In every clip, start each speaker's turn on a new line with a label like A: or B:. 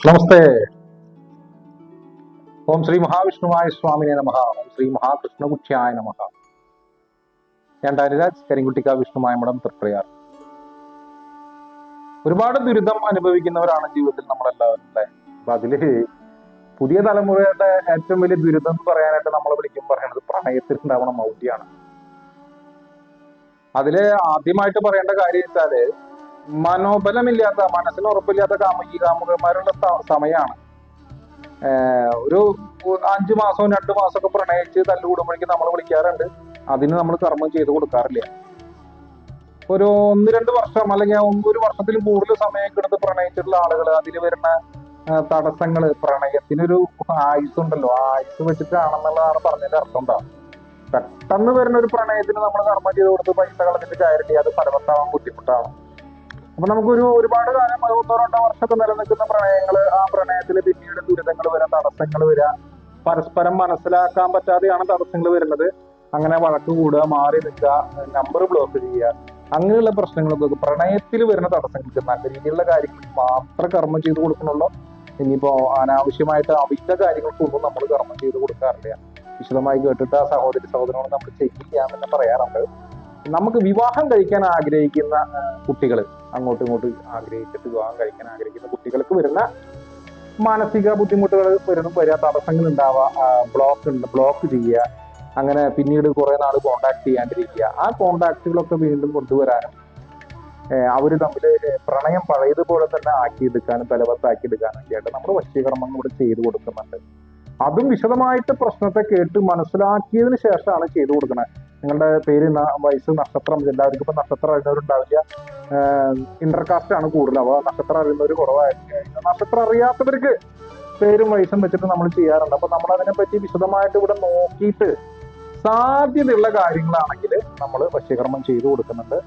A: നമസ്തേ. ഓം ശ്രീ മഹാവിഷ്ണുവായ സ്വാമിനെ നമഃ. ഓം ശ്രീ മഹാകൃഷ്ണകുച്ഛായ നമഃ. ഞാൻ ധനിരാജ് കരിങ്കുട്ടിക്ക വിഷ്ണുമായ മഠം തൃപ്രയാർ. ഒരുപാട് ദുരിതം അനുഭവിക്കുന്നവരാണ് ജീവിതത്തിൽ നമ്മളെല്ലാവരും അല്ലെ. അപ്പൊ അതില് പുതിയ തലമുറയുടെ ഏറ്റവും വലിയ ദുരിതം എന്ന് പറയാനായിട്ട് നമ്മളെ പറയുന്നത് പ്രണയത്തിൽ ഉണ്ടാവണ മൗഢ്യമാണ്. അതില് ആദ്യമായിട്ട് പറയേണ്ട കാര്യം വെച്ചാല് മനോബലമില്ലാത്ത, മനസ്സിന് ഉറപ്പില്ലാത്ത കാമുകന്മാരുള്ള സമയമാണ്. ഒരു 5 മാസവും 2 മാസമൊക്കെ പ്രണയിച്ച് തല്ലുകൂടുമ്പോഴേക്കും നമ്മൾ വിളിക്കാറുണ്ട്. അതിന് നമ്മൾ കർമ്മം ചെയ്ത് കൊടുക്കാറില്ല. ഒരു 1-2 വർഷം അല്ലെങ്കിൽ 1 വർഷത്തിലും കൂടുതൽ സമയം കിടന്ന് പ്രണയിച്ചിട്ടുള്ള ആളുകൾ അതിൽ വരുന്ന തടസ്സങ്ങൾ, പ്രണയത്തിനൊരു ആയുസ് ഉണ്ടല്ലോ, ആ ആയുസ് വെച്ചിട്ടാണെന്നുള്ളതാണ് പറഞ്ഞതിന്റെ അർത്ഥം. ഉണ്ടാവും പെട്ടെന്ന് വരുന്ന ഒരു പ്രണയത്തിന് നമ്മൾ കർമ്മം ചെയ്ത് കൊടുത്ത് പൈസ കളഞ്ഞിട്ട് കാര്യമില്ല, അത് ഫലവത്താവാൻ ബുദ്ധിമുട്ടാണ്. അപ്പൊ നമുക്കൊരു ഒരുപാട് കാലം 1-2 വർഷമൊക്കെ നിലനിൽക്കുന്ന പ്രണയങ്ങള്, ആ പ്രണയത്തിൽ പിന്നീട് ദുരിതങ്ങൾ വരാം, തടസ്സങ്ങൾ വരാം, പരസ്പരം മനസ്സിലാക്കാൻ പറ്റാതെയാണ് തടസ്സങ്ങൾ വരുന്നത്. അങ്ങനെ വഴക്ക് കൂടുക, മാറി നിൽക്കുക, നമ്പർ ബ്ലോക്ക് ചെയ്യുക, അങ്ങനെയുള്ള പ്രശ്നങ്ങളൊക്കെ പ്രണയത്തിൽ വരുന്ന തടസ്സങ്ങൾക്ക് നല്ല രീതിയിലുള്ള കാര്യങ്ങൾ മാത്രം കർമ്മം ചെയ്ത് കൊടുക്കണുള്ളൂ. ഇനിയിപ്പോ അനാവശ്യമായിട്ട് അവിഹിത കാര്യങ്ങൾക്കൊന്നും നമ്മൾ കർമ്മം ചെയ്ത് കൊടുക്കാറില്ല. വിശദമായി കേട്ടിട്ട് ആ സഹോദരനോട് നമ്മൾ ചെയ്യില്ല എന്ന് പറയാറുണ്ട്. നമുക്ക് വിവാഹം കഴിക്കാൻ ആഗ്രഹിക്കുന്ന കുട്ടികൾ, അങ്ങോട്ടും ഇങ്ങോട്ടും ആഗ്രഹിച്ചിട്ട് വിവാഹം കഴിക്കാൻ ആഗ്രഹിക്കുന്ന കുട്ടികൾക്ക് വരുന്ന മാനസിക ബുദ്ധിമുട്ടുകൾ വരിക, തടസ്സങ്ങൾ ഉണ്ടാവുക, ബ്ലോക്ക് ചെയ്യുക, അങ്ങനെ പിന്നീട് കുറെ നാൾ കോണ്ടാക്ട് ചെയ്യാണ്ടിരിക്കുക, ആ കോണ്ടാക്റ്റുകളൊക്കെ വീണ്ടും കൊണ്ടുവരാനും അവർ തമ്മിൽ പ്രണയം പഴയതുപോലെ തന്നെ ആക്കിയെടുക്കാനും ബലവത്താക്കിയെടുക്കാനും ഒക്കെ ആയിട്ട് നമ്മൾ വശീകർമ്മം കൂടെ ചെയ്തു കൊടുക്കുന്നുണ്ട്. അതും വിശദമായിട്ട് പ്രശ്നത്തെ കേട്ട് മനസ്സിലാക്കിയതിന് ശേഷമാണ് ചെയ്തു കൊടുക്കുന്നത്. നിങ്ങളുടെ പേര്, വയസ്സ്, നക്ഷത്രം, എല്ലാവർക്കും ഇപ്പൊ നക്ഷത്രം അറിയുന്നവരുണ്ടാവില്ല. ഇന്റർകാസ്റ്റ് ആണ് കൂടുതൽ. അപ്പൊ നക്ഷത്രം അറിയുന്നവർ കുറവായിരിക്കും. നക്ഷത്രം അറിയാത്തവർക്ക് പേരും വയസ്സും വെച്ചിട്ട് നമ്മൾ ചെയ്യാറുണ്ട്. അപ്പൊ നമ്മൾ അതിനെപ്പറ്റി വിശദമായിട്ട് ഇവിടെ നോക്കിയിട്ട് സാധ്യതയുള്ള കാര്യങ്ങളാണെങ്കിൽ നമ്മൾ വശീകർമ്മം ചെയ്തു കൊടുക്കുന്നുണ്ട്.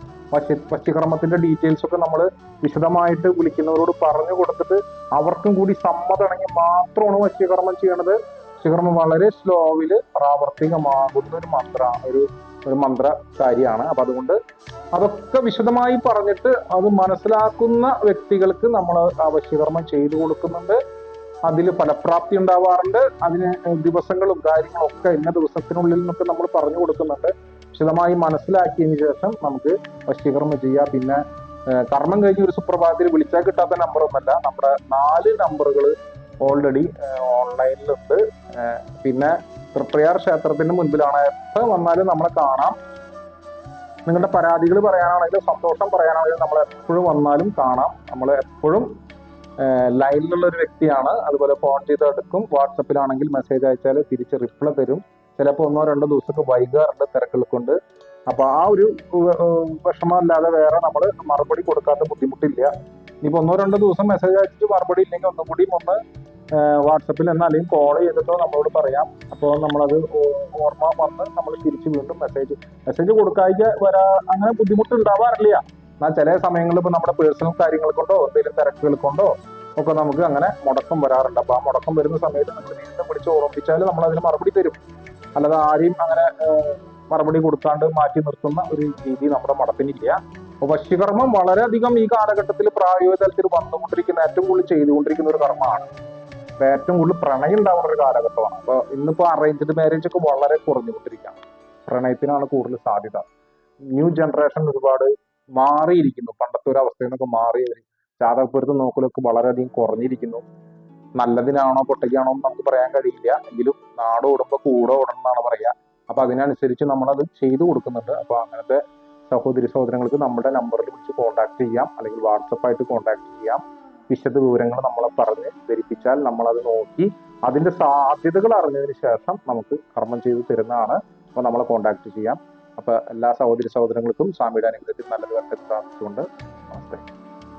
A: വശീകർമ്മത്തിന്റെ ഡീറ്റെയിൽസ് ഒക്കെ നമ്മൾ വിശദമായിട്ട് വിളിക്കുന്നവരോട് പറഞ്ഞു കൊടുത്തിട്ട് അവർക്കും കൂടി സമ്മതമാണെങ്കിൽ മാത്രമാണ് വശീകർമ്മം ചെയ്യണത്. വശീകർമ്മം വളരെ സ്ലോവില് പ്രാവർത്തികമാകുന്ന ഒരു മന്ത്രകാരിയാണ്. അപ്പൊ അതുകൊണ്ട് അതൊക്കെ വിശദമായി പറഞ്ഞിട്ട് അത് മനസ്സിലാക്കുന്ന വ്യക്തികൾക്ക് നമ്മൾ ആ വശീകർമ്മം ചെയ്തു കൊടുക്കുന്നുണ്ട്. അതിൽ ഫലപ്രാപ്തി ഉണ്ടാവാറുണ്ട്. അതിന് ദിവസങ്ങളും കാര്യങ്ങളും ഒക്കെ ഇന്ന ദിവസത്തിനുള്ളിൽ നിന്നൊക്കെ നമ്മൾ പറഞ്ഞു കൊടുക്കുന്നുണ്ട്. വിശദമായി മനസ്സിലാക്കിയതിന് ശേഷം നമുക്ക് വശീകർമ്മം ചെയ്യാം. പിന്നെ കർമ്മം കഴിഞ്ഞ് ഒരു സുപ്രഭാതത്തിൽ വിളിച്ചാൽ കിട്ടാത്ത നമ്പറൊന്നുമല്ല. നമ്മുടെ 4 നമ്പറുകൾ ഓൾറെഡി ഓൺലൈനിലുണ്ട്. പിന്നെ തൃപ്രയാർ ക്ഷേത്രത്തിന്റെ മുൻപിലാണ്. എപ്പോൾ വന്നാലും നമ്മളെ കാണാം. നിങ്ങളുടെ പരാതികൾ പറയാനാണെങ്കിലും സന്തോഷം പറയാനാണെങ്കിലും നമ്മൾ എപ്പോഴും വന്നാലും കാണാം. നമ്മൾ എപ്പോഴും ലൈനിലുള്ള ഒരു വ്യക്തിയാണ്. അതുപോലെ ഫോൺ ചെയ്ത് എടുക്കും. വാട്സപ്പിലാണെങ്കിൽ മെസ്സേജ് അയച്ചാൽ തിരിച്ച് റിപ്ലൈ തരും. ചിലപ്പോൾ 1-2 ദിവസമൊക്കെ വൈകാറുണ്ട് തിരക്കുകൾ കൊണ്ട്. അപ്പൊ ആ ഒരു വിഷമമല്ലാതെ വേറെ നമ്മൾ മറുപടി കൊടുക്കാത്ത ബുദ്ധിമുട്ടില്ല. ഇനിയിപ്പോ 1-2 ദിവസം മെസ്സേജ് അയച്ചിട്ട് മറുപടി ഇല്ലെങ്കിൽ ഒന്നും കൂടി ഒന്ന് വാട്സപ്പിൽ എന്നോ അല്ലെങ്കിൽ കോൾ ചെയ്തിട്ടോ നമ്മളോട് പറയാം. അപ്പോൾ നമ്മളത് ഓർമ്മ വന്ന് നമ്മൾ തിരിച്ച് വീണ്ടും മെസ്സേജ് കൊടുക്കാതെ അങ്ങനെ ബുദ്ധിമുട്ട് ഉണ്ടാവാറില്ല. എന്നാൽ ചില സമയങ്ങളിൽ ഇപ്പൊ നമ്മുടെ പേഴ്സണൽ കാര്യങ്ങൾ കൊണ്ടോ എന്തെങ്കിലും തിരക്കുകൾ കൊണ്ടോ ഒക്കെ നമുക്ക് അങ്ങനെ മുടക്കം വരാറുണ്ട്. അപ്പൊ ആ മുടക്കം വരുന്ന സമയത്ത് നമ്മൾ വീണ്ടും വിളിച്ച് ഓർമ്മിച്ചാൽ നമ്മൾ അതിന് മറുപടി തരും. അല്ലാതെ ആരെയും അങ്ങനെ മറുപടി കൊടുക്കാണ്ട് മാറ്റി നിർത്തുന്ന ഒരു രീതി നമ്മുടെ മഠത്തിനില്ല. അപ്പൊ വശീകർമ്മം വളരെയധികം ഈ കാലഘട്ടത്തിൽ പ്രായോഗിക തലത്തിൽ വന്നുകൊണ്ടിരിക്കുന്ന, ഏറ്റവും കൂടുതൽ ചെയ്തുകൊണ്ടിരിക്കുന്ന ഒരു കർമ്മമാണ്. അപ്പൊ ഏറ്റവും കൂടുതൽ പ്രണയം ഉണ്ടാവുന്ന ഒരു കാലഘട്ടമാണ്. അപ്പൊ ഇന്നിപ്പോ അറേഞ്ച്ഡ് മാരേജ് ഒക്കെ വളരെ കുറഞ്ഞുകൊണ്ടിരിക്കുകയാണ്. പ്രണയത്തിനാണ് കൂടുതൽ സാധ്യത. ന്യൂ ജനറേഷൻ ഒരുപാട് മാറിയിരിക്കുന്നു. പണ്ടത്തെ ഒരു അവസ്ഥയിൽ നിന്നൊക്കെ മാറിയവർ ജാതകപ്പൊരുത്തം നോക്കലൊക്കെ വളരെയധികം കുറഞ്ഞിരിക്കുന്നു. നല്ലതിനാണോ പൊട്ടയ്ക്കാണോ എന്ന് നമുക്ക് പറയാൻ കഴിയില്ല. എങ്കിലും നാട് ഓടുമ്പോ കൂടെ ഓടണം എന്നാണ് പറയാ. അപ്പൊ അതിനനുസരിച്ച് നമ്മളത് ചെയ്തു കൊടുക്കുന്നുണ്ട്. അപ്പൊ അങ്ങനത്തെ സഹോദരങ്ങൾക്ക് നമ്മുടെ നമ്പറിൽ വിളിച്ച് കോൺടാക്ട് ചെയ്യാം, അല്ലെങ്കിൽ വാട്സപ്പായിട്ട് കോൺടാക്ട് ചെയ്യാം. വിശദ വിവരങ്ങൾ നമ്മളെ പറഞ്ഞ് ധരിപ്പിച്ചാൽ നമ്മളത് നോക്കി അതിന്റെ സാധ്യതകൾ അറിഞ്ഞതിന് ശേഷം നമുക്ക് കർമ്മം ചെയ്ത് തരുന്നതാണ്. അപ്പൊ നമ്മളെ കോൺടാക്ട് ചെയ്യാം. അപ്പൊ എല്ലാ സഹോദരങ്ങൾക്കും സ്വാമിയുടെ അനുഗ്രഹത്തിൽ നല്ലത് വരട്ടെ പ്രാർത്ഥിച്ചുകൊണ്ട് നമസ്തേ.